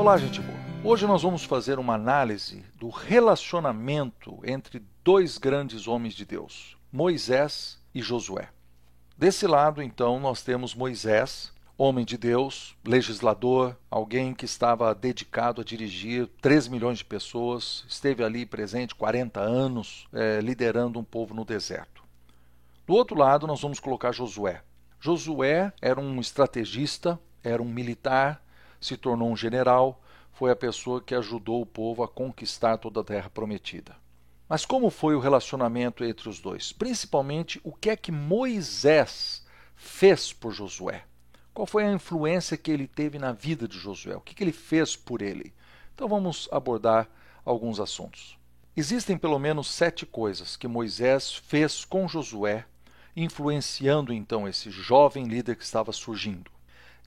Olá, gente boa! Hoje nós vamos fazer uma análise do relacionamento entre dois grandes homens de Deus, Moisés e Josué. Desse lado, então, nós temos Moisés, homem de Deus, legislador, alguém que estava dedicado a dirigir 3 milhões de pessoas, esteve ali presente 40 anos, liderando um povo no deserto. Do outro lado, nós vamos colocar Josué. Josué era um estrategista, era um militar, se tornou um general, foi a pessoa que ajudou o povo a conquistar toda a terra prometida. Mas como foi o relacionamento entre os dois? Principalmente, o que é que Moisés fez por Josué? Qual foi a influência que ele teve na vida de Josué? O que ele fez por ele? Então vamos abordar alguns assuntos. Existem pelo menos 7 coisas que Moisés fez com Josué, influenciando então esse jovem líder que estava surgindo.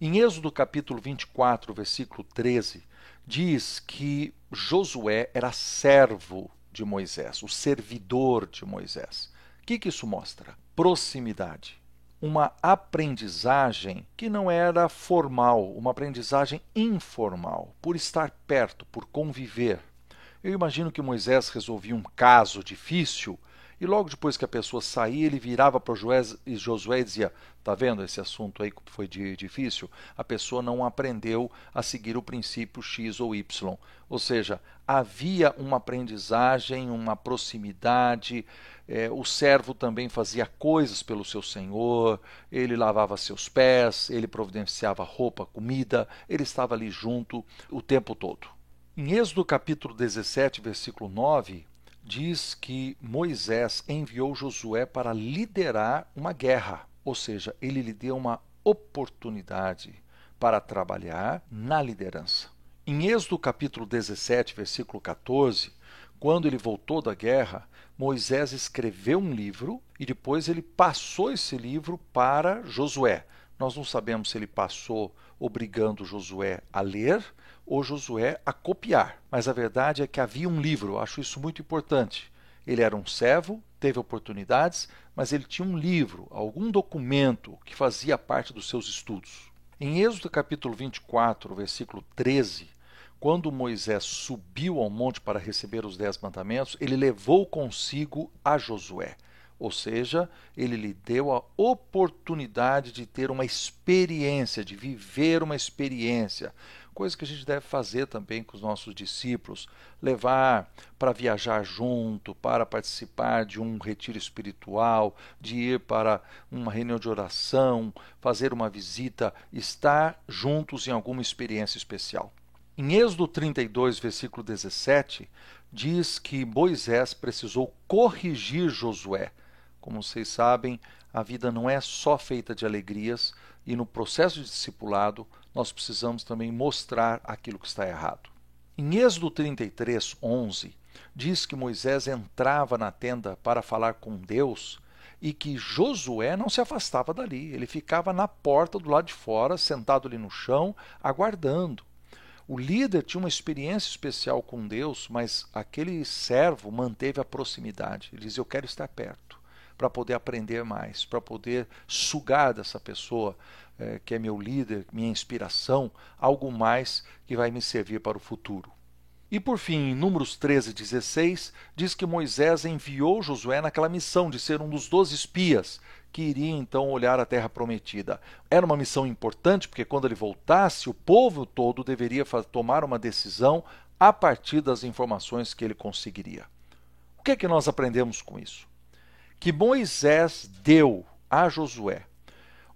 Em Êxodo capítulo 24, versículo 13, diz que Josué era servo de Moisés, o servidor de Moisés. O que isso mostra? Proximidade. Uma aprendizagem que não era formal, uma aprendizagem informal, por estar perto, por conviver. Eu imagino que Moisés resolvia um caso difícil e logo depois que a pessoa saía, ele virava para Josué e dizia: tá vendo esse assunto aí que foi difícil? A pessoa não aprendeu a seguir o princípio X ou Y. Ou seja, havia uma aprendizagem, uma proximidade. O servo também fazia coisas pelo seu senhor, ele lavava seus pés, ele providenciava roupa, comida, ele estava ali junto o tempo todo. Em Êxodo capítulo 17, versículo 9, diz que Moisés enviou Josué para liderar uma guerra, ou seja, ele lhe deu uma oportunidade para trabalhar na liderança. Em Êxodo capítulo 17, versículo 14, quando ele voltou da guerra, Moisés escreveu um livro e depois ele passou esse livro para Josué. Nós não sabemos se ele passou obrigando Josué a ler ou Josué a copiar. Mas a verdade é que havia um livro, eu acho isso muito importante. Ele era um servo, teve oportunidades, mas ele tinha um livro, algum documento que fazia parte dos seus estudos. Em Êxodo capítulo 24, versículo 13, quando Moisés subiu ao monte para receber os 10 mandamentos, ele levou consigo a Josué. Ou seja, ele lhe deu a oportunidade de ter uma experiência, de viver uma experiência. Coisa que a gente deve fazer também com os nossos discípulos, levar para viajar junto, para participar de um retiro espiritual, de ir para uma reunião de oração, fazer uma visita, estar juntos em alguma experiência especial. Em Êxodo 32, versículo 17, diz que Moisés precisou corrigir Josué. Como vocês sabem, a vida não é só feita de alegrias e no processo de discipulado nós precisamos também mostrar aquilo que está errado. Em Êxodo 33, 11, diz que Moisés entrava na tenda para falar com Deus e que Josué não se afastava dali. Ele ficava na porta do lado de fora, sentado ali no chão, aguardando. O líder tinha uma experiência especial com Deus, mas aquele servo manteve a proximidade. Ele dizia: eu quero estar perto, para poder aprender mais, para poder sugar dessa pessoa que é meu líder, minha inspiração, algo mais que vai me servir para o futuro. E por fim, em Números 13, 16, diz que Moisés enviou Josué naquela missão de ser um dos 12 espias que iria então olhar a terra prometida. Era uma missão importante porque quando ele voltasse, o povo todo deveria tomar uma decisão a partir das informações que ele conseguiria. O que é que nós aprendemos com isso? Que Moisés deu a Josué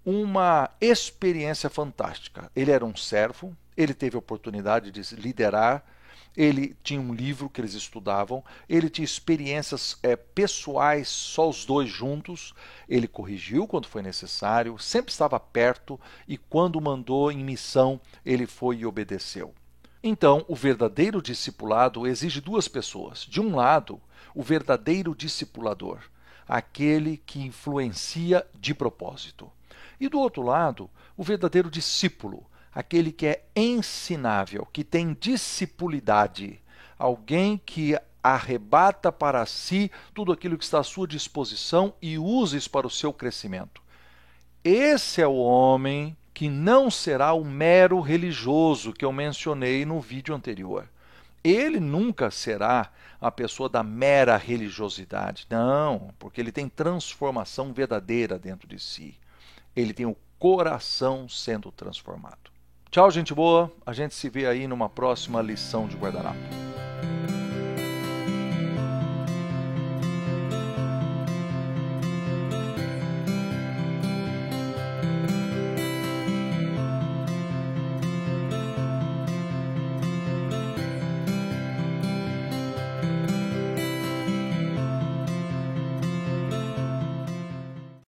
uma experiência fantástica. Ele era um servo, ele teve a oportunidade de liderar, ele tinha um livro que eles estudavam, ele tinha experiências pessoais, só os dois juntos, ele corrigiu quando foi necessário, sempre estava perto e quando mandou em missão, ele foi e obedeceu. Então, o verdadeiro discipulado exige 2 pessoas. De um lado, o verdadeiro discipulador, aquele que influencia de propósito. E do outro lado, o verdadeiro discípulo, aquele que é ensinável, que tem discipulidade, alguém que arrebata para si tudo aquilo que está à sua disposição e usa isso para o seu crescimento. Esse é o homem que não será o mero religioso que eu mencionei no vídeo anterior. Ele nunca será a pessoa da mera religiosidade. Não, porque ele tem transformação verdadeira dentro de si. Ele tem o coração sendo transformado. Tchau, gente boa. A gente se vê aí numa próxima lição de guardanapo.